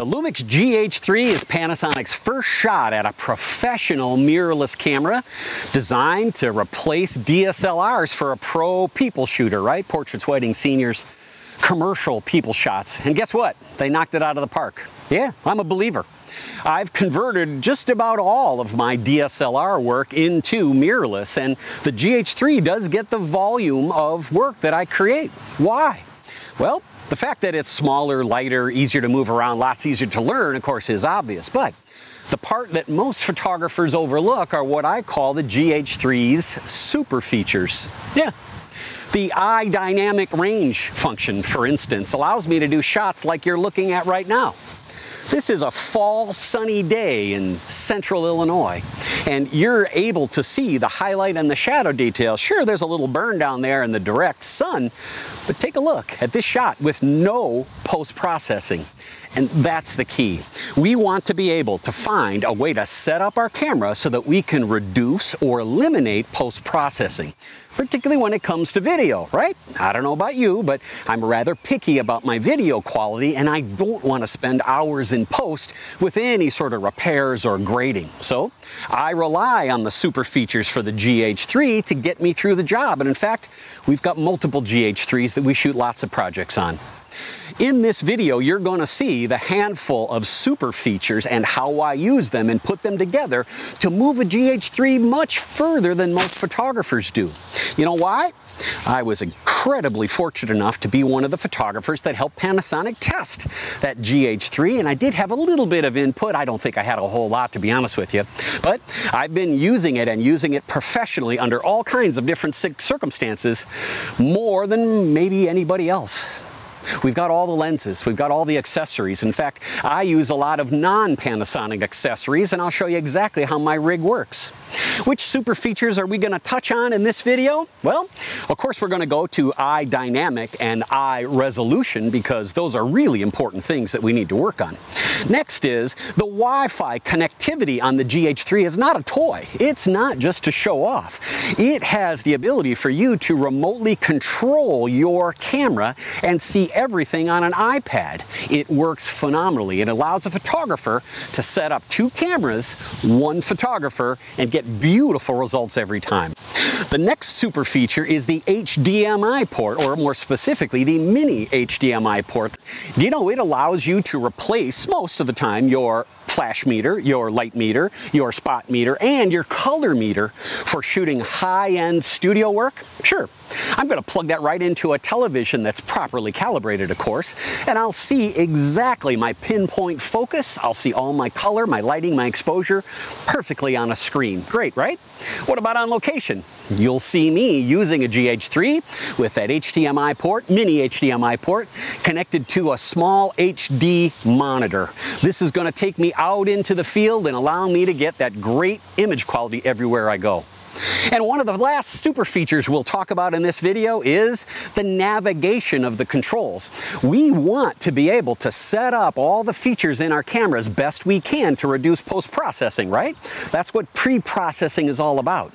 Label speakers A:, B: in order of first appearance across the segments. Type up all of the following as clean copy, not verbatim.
A: The Lumix GH3 is Panasonic's first shot at a professional mirrorless camera designed to replace DSLRs for a pro people shooter, right? Portraits, weddings, seniors, commercial people shots. And guess what? They knocked it out of the park. Yeah, I'm a believer. I've converted just about all of my DSLR work into mirrorless, and the GH3 does get the volume of work that I create. Why? Well, the fact that it's smaller, lighter, easier to move around, lots easier to learn, of course, is obvious. But the part that most photographers overlook are what I call the GH3's Super Features. Yeah. The iDynamic range function, for instance, allows me to do shots like you're looking at right now. This is a fall sunny day in central Illinois, and you're able to see the highlight and the shadow detail. Sure, there's a little burn down there in the direct sun, but take a look at this shot with no post-processing. And that's the key. We want to be able to find a way to set up our camera so that we can reduce or eliminate post-processing, particularly when it comes to video, right? I don't know about you, but I'm rather picky about my video quality, and I don't want to spend hours in post with any sort of repairs or grading. So I rely on the Super Features for the GH3 to get me through the job. And in fact, we've got multiple GH3s that we shoot lots of projects on. In this video, you're going to see the handful of super features and how I use them and put them together to move a GH3 much further than most photographers do. You know why? I was incredibly fortunate enough to be one of the photographers that helped Panasonic test that GH3, and I did have a little bit of input. I don't think I had a whole lot, to be honest with you, but I've been using it and using it professionally under all kinds of different circumstances, more than maybe anybody else. We've got all the lenses, we've got all the accessories. In fact, I use a lot of non-Panasonic accessories, and I'll show you exactly how my rig works. Which super features are we going to touch on in this video? Well, of course we're going to go to iDynamic and iResolution because those are really important things that we need to work on. Next is the Wi-Fi connectivity on the GH3 is not a toy. It's not just to show off. It has the ability for you to remotely control your camera and see everything on an iPad. It works phenomenally. It allows a photographer to set up two cameras, one photographer, and get beautiful results every time. The next super feature is the HDMI port, or more specifically, the mini HDMI port. You know, it allows you to replace, most of the time, your flash meter, your light meter, your spot meter, and your color meter for shooting high-end studio work. Sure, I'm going to plug that right into a television that's properly calibrated, of course, and I'll see exactly my pinpoint focus. I'll see all my color, my lighting, my exposure perfectly on a screen. Great, right? What about on location? You'll see me using a GH3 with that HDMI port, mini HDMI port, connected to a small HD monitor. This is going to take me out into the field and allow me to get that great image quality everywhere I go. And one of the last super features we'll talk about in this video is the navigation of the controls. We want to be able to set up all the features in our cameras best we can to reduce post-processing, right? That's what pre-processing is all about.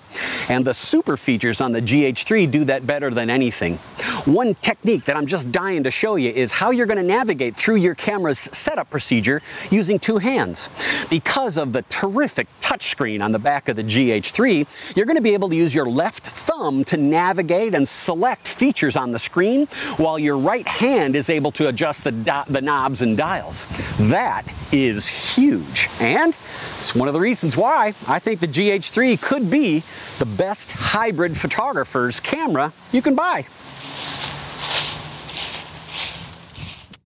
A: And the super features on the GH3 do that better than anything. One technique that I'm just dying to show you is how you're going to navigate through your camera's setup procedure using two hands. Because of the terrific touchscreen on the back of the GH3, you're going to be able to use your left thumb to navigate and select features on the screen, while your right hand is able to adjust the knobs and dials. That is huge, and it's one of the reasons why I think the GH3 could be the best hybrid photographer's camera you can buy.